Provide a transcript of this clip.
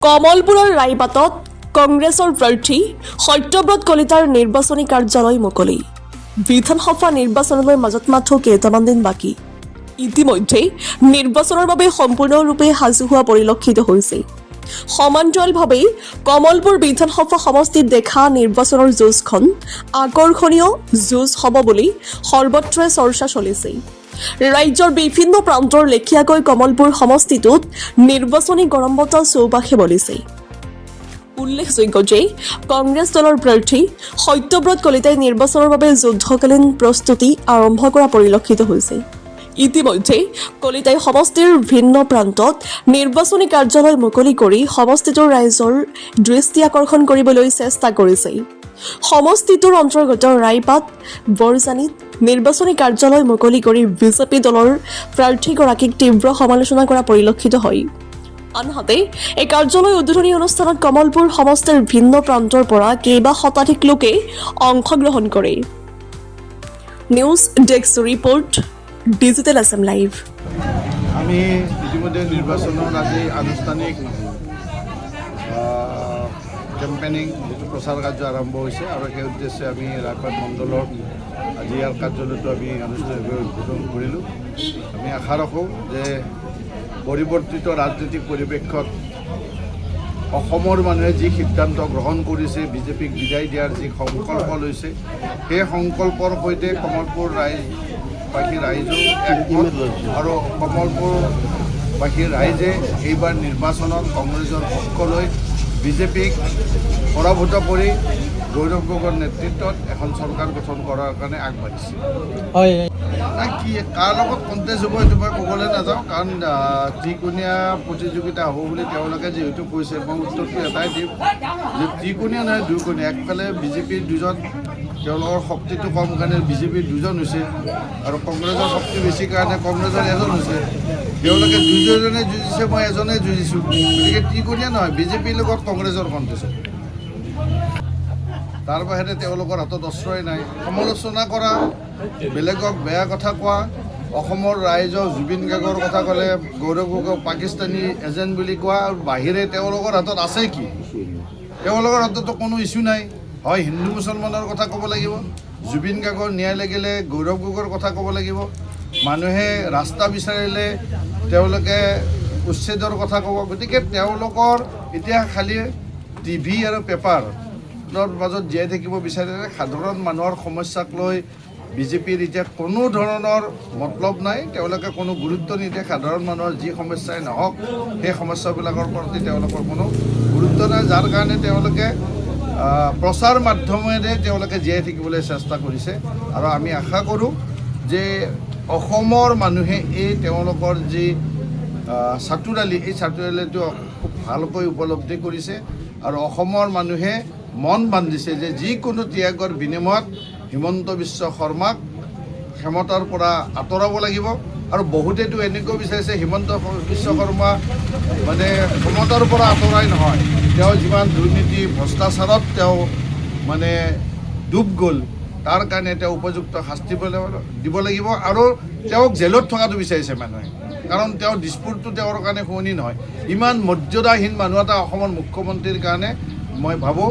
কমলপুৰৰ ৰাইবাটত কংগ্ৰেছৰ প্ৰাৰ্থী সত্যব্ৰত কলিতাৰ নিৰ্বাচনী কাৰ্যালয় মুকলি। বিধানসভা নিৰ্বাচনলৈ মাজত মাত্ৰ কেইটামান দিন বাকী। ইতিমধ্যে নিৰ্বাচনৰ বাবে সম্পূৰ্ণৰূপে সাজু হোৱা পৰিলক্ষিত হৈছে। সমান্তৰালভাৱে কমলপুৰ বিধানসভা সমষ্টিত দেখা নিৰ্বাচনৰ যুঁজখন আকৰ্ষণীয় যুঁজ হ'ব বুলি সৰ্বত্ৰে চৰ্চা চলিছে। ৰাজ্যৰ বিভিন্ন প্ৰান্তৰ লেখীয়াকৈ কমলপুৰ সমষ্টিটোত নিৰ্বাচনী গৰম বতাহ চৌপাশে বলিছে। উল্লেখযোগ্য যে কংগ্ৰেছ দলৰ প্ৰাৰ্থী সত্যব্ৰত কলিতাই নিৰ্বাচনৰ বাবে যুদ্ধকালীন প্ৰস্তুতি আৰম্ভ কৰা পৰিলক্ষিত হৈছে। ইতিমধ্যে কলিতাই সমষ্টিৰ ভিন্ন প্ৰান্তত নিৰ্বাচনী কাৰ্যালয় মুকলি কৰি সমষ্টিটোৰ ৰাইজৰ দৃষ্টি আকৰ্ষণ কৰিবলৈ চেষ্টা কৰিছে। সমষ্টিটোৰ অন্তৰ্গত ৰাইপাট বৰজানিত নিৰ্বাচনী কাৰ্যালয় মুকলি কৰি বিজেপি দলৰ প্ৰাৰ্থীগৰাকীক তীব্ৰ সমালোচনা কৰা পৰিলক্ষিত হয়। আনহাতে এই কাৰ্যালয় উদ্বোধনী অনুষ্ঠানত কমলপুৰ সমষ্টিৰ ভিন্ন প্ৰান্তৰ পৰা কেইবা শতাধিক লোকে অংশগ্ৰহণ কৰে। News desk report, digital Assam live. আমি ইতিমধ্যে নিৰ্বাচনৰ আজি আনুষ্ঠানিক কেম্পেইনিং যিটো প্ৰচাৰ কাৰ্য আৰম্ভ হৈছে আৰু সেই উদ্দেশ্যে আমি ৰাইপাট মণ্ডলৰ আজি ইয়াৰ কাৰ্যালয়টো আমি আনুষ্ঠানিকভাৱে উদ্বোধন কৰিলোঁ। আমি আশা ৰাখোঁ যে পৰিৱৰ্তিত ৰাজনৈতিক পৰিৱেশত অসমৰ মানুহে যি সিদ্ধান্ত গ্ৰহণ কৰিছে, বিজেপিক বিদায় দিয়াৰ যি সংকল্প লৈছে, সেই সংকল্পৰ সৈতে কমলপুৰ ৰাইজবাসী ৰাইজো একমত আৰু কমলপুৰবাসী ৰাইজে এইবাৰ নিৰ্বাচনত কংগ্ৰেছৰ পক্ষ লৈ বিজেপিক পৰাভূত কৰি গৌৰৱ গগৈৰ নেতৃত্বত এখন চৰকাৰ গঠন কৰাৰ কাৰণে আগবাঢ়িছে। কি কাৰ লগত কণ্টেষ্ট হ'ব এইটো মই ক'বলৈ নাযাওঁ, কাৰণ ত্ৰিকোণীয়া প্ৰতিযোগিতা হ'ব বুলি তেওঁলোকে যিহেতু কৈছে, মই উত্তৰটো এটাই দিম যে ত্ৰিকোণীয়া নহয় দুইকোণীয়া। একফালে বিজেপিৰ দুজন, তেওঁলোকৰ শক্তিটো কম কাৰণে বিজেপিৰ দুজন হৈছে আৰু কংগ্ৰেছৰ শক্তি বেছি কাৰণে কংগ্ৰেছৰ এজন হৈছে। তেওঁলোকে দুজনে যুঁজিছে, মই এজনেই যুঁজিছোঁ, গতিকে ত্ৰিকোণীয়া নহয়, বিজেপিৰ লগত কংগ্ৰেছৰ কণ্টেষ্ট। তাৰ বাহিৰে তেওঁলোকৰ হাতত অস্ত্ৰই নাই। সমালোচনা কৰা, বেলেগক বেয়া কথা কোৱা, অসমৰ ৰাইজক জুবিন গাৰ্গৰ কথা ক'লে গৌৰৱ গগৈক পাকিস্তানী এজেণ্ট বুলি কোৱা, আৰু বাহিৰে তেওঁলোকৰ হাতত আছে কি? তেওঁলোকৰ হাততো কোনো ইছ্যু নাই। হয় হিন্দু মুছলমানৰ কথা ক'ব লাগিব, জুবিন গাৰ্গৰ ন্যায় লাগিলে গৌৰৱ গগৈৰ কথা ক'ব লাগিব, মানুহে ৰাস্তা বিচাৰিলে তেওঁলোকে উচ্ছেদৰ কথা ক'ব। গতিকে তেওঁলোকৰ এতিয়া খালী টিভি আৰু পেপাৰ মাজত জীয়াই থাকিব বিচাৰিলে সাধাৰণ মানুহৰ সমস্যাক লৈ বিজেপিৰ এতিয়া কোনো ধৰণৰ মতলব নাই। তেওঁলোকে কোনো গুৰুত্ব নিদিয়ে। সাধাৰণ মানুহৰ যি সমস্যাই নহওক সেই সমস্যাবিলাকৰ প্ৰতি তেওঁলোকৰ কোনো গুৰুত্ব নাই, যাৰ কাৰণে তেওঁলোকে প্ৰচাৰ মাধ্যমেৰে তেওঁলোকে জীয়াই থাকিবলৈ চেষ্টা কৰিছে। আৰু আমি আশা কৰোঁ যে অসমৰ মানুহে এই তেওঁলোকৰ যি চাতুৰালি, এই চাতুৰালিটো খুব ভালকৈ উপলব্ধি কৰিছে আৰু অসমৰ মানুহে মন বান্ধিছে যে যিকোনো ত্যাগৰ বিনিময়ত হিমন্ত বিশ্ব শৰ্মাক ক্ষমতাৰ পৰা আঁতৰাব লাগিব। আৰু বহুতেতো এনেকৈ বিচাৰিছে হিমন্ত বিশ্ব শৰ্মা মানে ক্ষমতাৰ পৰা আঁতৰাই নহয়, তেওঁ যিমান দুৰ্নীতি ভ্ৰষ্টাচাৰত তেওঁ মানে ডুব গ'ল, তাৰ কাৰণে তেওঁ উপযুক্ত শাস্তি দিব লাগিব। আৰু তেওঁক জেলত থকাটো বিচাৰিছে মানুহে, কাৰণ তেওঁ দিছপুৰটো তেওঁৰ কাৰণে শুৱনি নহয়। ইমান মৰ্যাদাহীন মানুহ এটা অসমৰ মুখ্যমন্ত্ৰীৰ কাৰণে মই ভাবোঁ